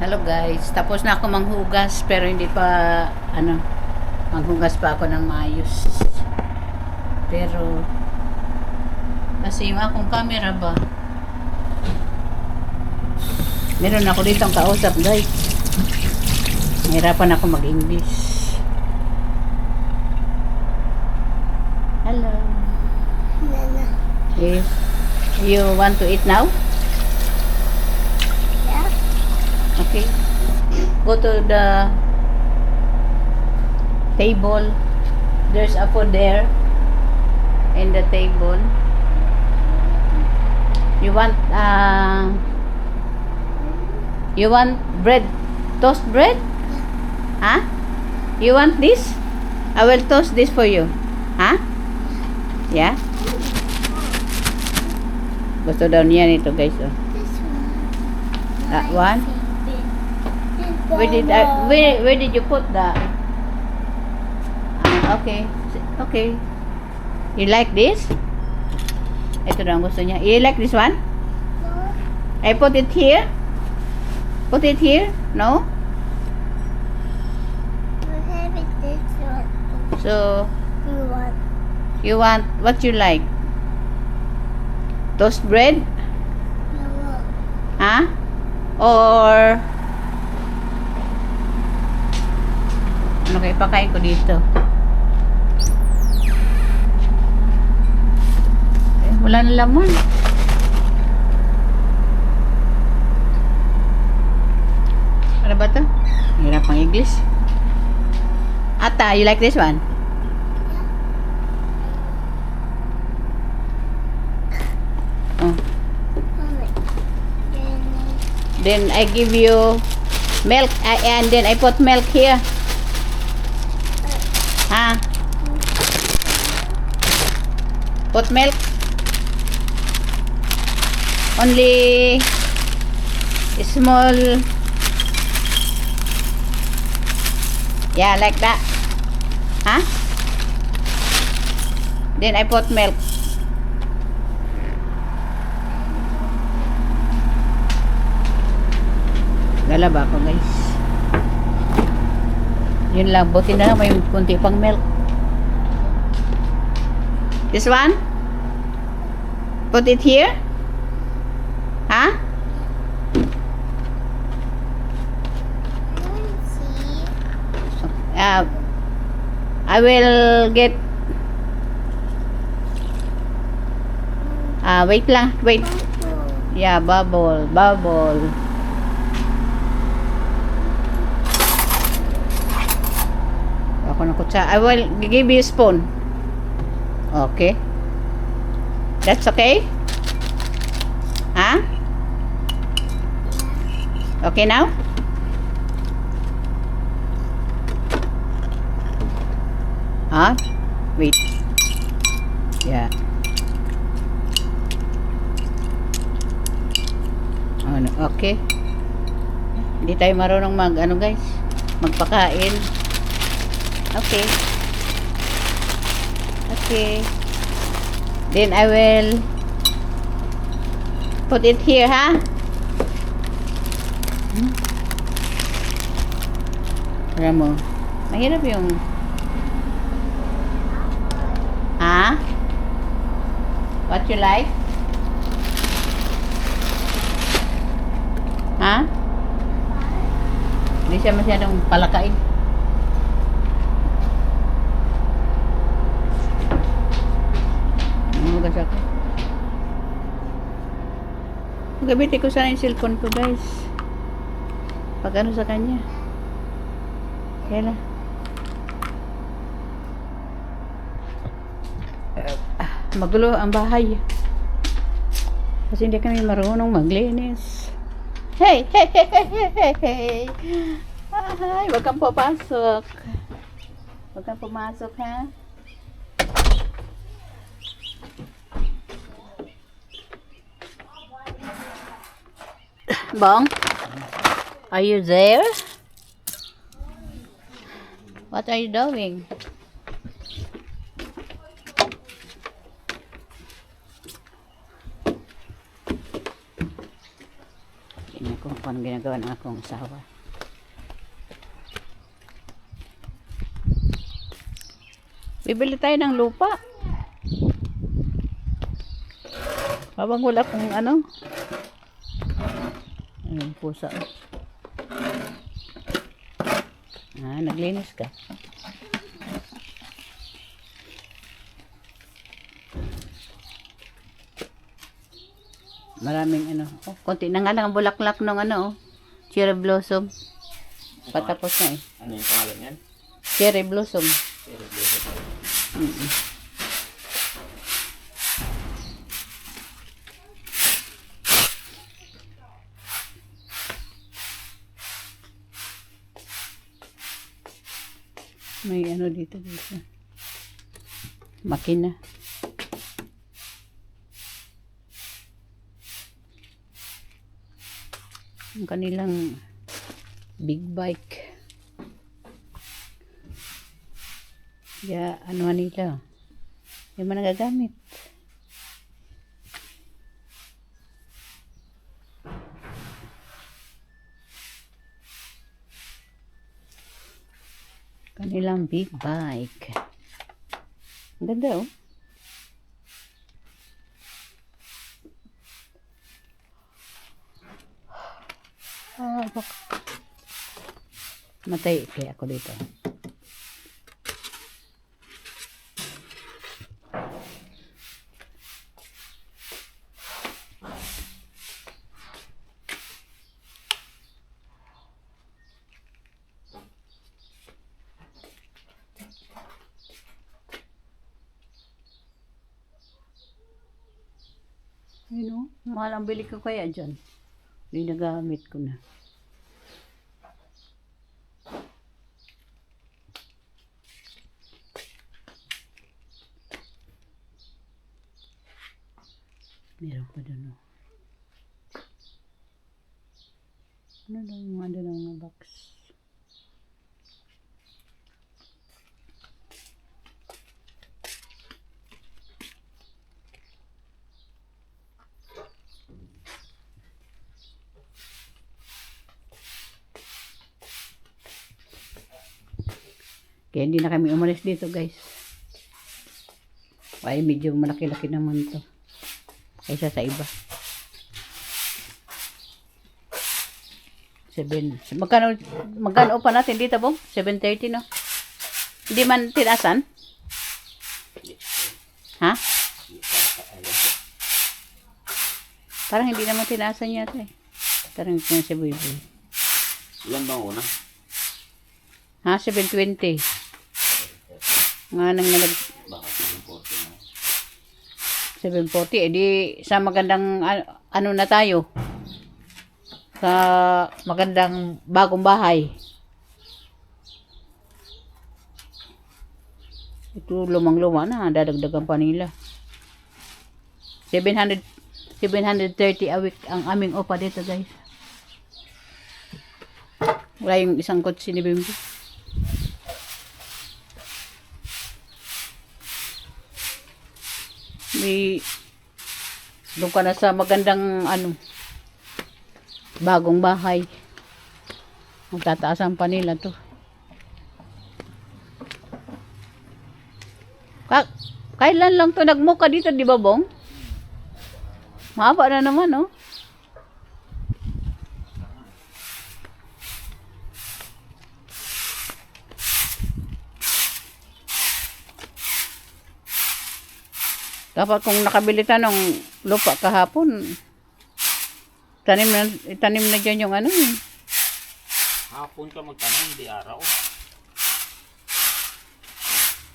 Hello guys, tapos na ako manghugas pero hindi pa manghugas pa ako ng maayos. Pero kasi yung akong camera ba, meron ako dito ang kausap guys. Mahirapan ako mag-English. Hello. Nana. If you want to eat now? Yeah. Okay. Go to the table. There's a food there in the table. You want bread? Toast bread? Huh? You want this? I will toast this for you. Huh? Yeah? Gusto daw niya nito guys. Oh. This one. That one? Where did you put that? Okay. Okay. You like this? Ito daw ang gusto niya. You like this one? No. I put it here? Put it here? No? We have it this one. So, You want? what you like? Toast bread? No. Huh? Or ano kayo pakain ko dito? Wala na laman. Ano ba to? Hirap ang English. Ata, you like this one? Oh. Then I give you milk and then I put milk here. Ha? Put milk. Only small. Yeah, like that. Huh? Then I put milk. Galaba ako guys. Yun lang. Buti na lang may kunti pang milk. This one? Put it here? Huh? I will get wait lang. Wait. Yeah, bubble. Ako na kutsa. I will give you a spoon. Okay. That's okay? Huh? Okay now? Huh? Wait. Yeah. Ano, okay. Hindi tayo marunong guys, magpakain. Okay. Okay. Then I will put it here, ha? Alam mo, mahirap yung ha? What you like? Ha? Hindi siya masyadong palakain. Magas ako. Gamitin ko sana yung cellphone ko guys. Pag ano sa kanya. Kaya na. Magulo ang bahay. Kasi hindi kami marunong maglinis. Hey! Ay, wag kang papasok. Wag kang pumasok, ha? Bong? Are you there? What are you doing? Tingnan ko kung anong ginagawa ng akong asawa. Bibili tayo ng lupa. Habang wala kung ano. Ayun, pusa. Naglinis ka. Maraming ano. Oh, konti na nga lang ang bulaklak ng ano, oh. Cherry blossom. Patapos na eh. Ano yung pangalan yan? Cherry blossom. Cherry blossom. May ano dito. Makina. Ang kanilang big bike. Kaya ano nila. Yung mga nagagamit. Kanilang big bike. Ang ganda oh. Matay kaya ako dito. Ayun o, mahal ang bili ko kaya dyan. Hindi nagamit ko na. Meron pa doon o. Ano daw yung mga doon ang mga box? Kaya hindi na kami umalis dito guys. Ay medyo malaki-laki naman to. Kaysa sa iba. 7. Magkano pa natin dito bong? 7.30 no? Hindi man tinasan? Ha? Parang hindi naman tinasan yata eh. Parang ito na si Buiboy. Ilan bang una? Ha? 7.20. Nga nang Baka 740 na. 7.40. Eh di sa magandang ano na tayo. Sa magandang bagong bahay. Ito lumang-luma na. Dadagdagan pa nila. 730 a week ang aming opa dito guys. Wala yung isang kotse ni Bimbo. May doon ka na sa magandang ano bagong bahay. Magtataasan pa nila to. Kailan lang to nagmuka dito, di ba Bong? Mahaba na naman, no? Dapat kung nakabili ta ng lupa kahapon, itanim na dyan yung ano eh. Hapon ka magtanong, hindi araw.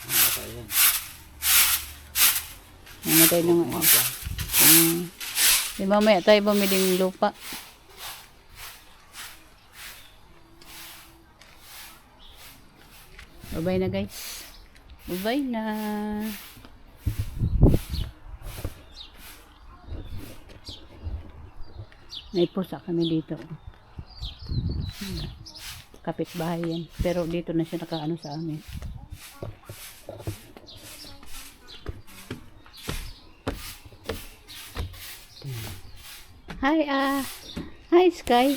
Ano ba tayo yan? Namatay na nga. Umaga. Di ba may tayo bumiling lupa? Bye-bye na guys. Bye-bye na. May pusa kami dito. Kapitbahay yan. Pero dito na siya nakaano sa amin. Hi Hi, Sky.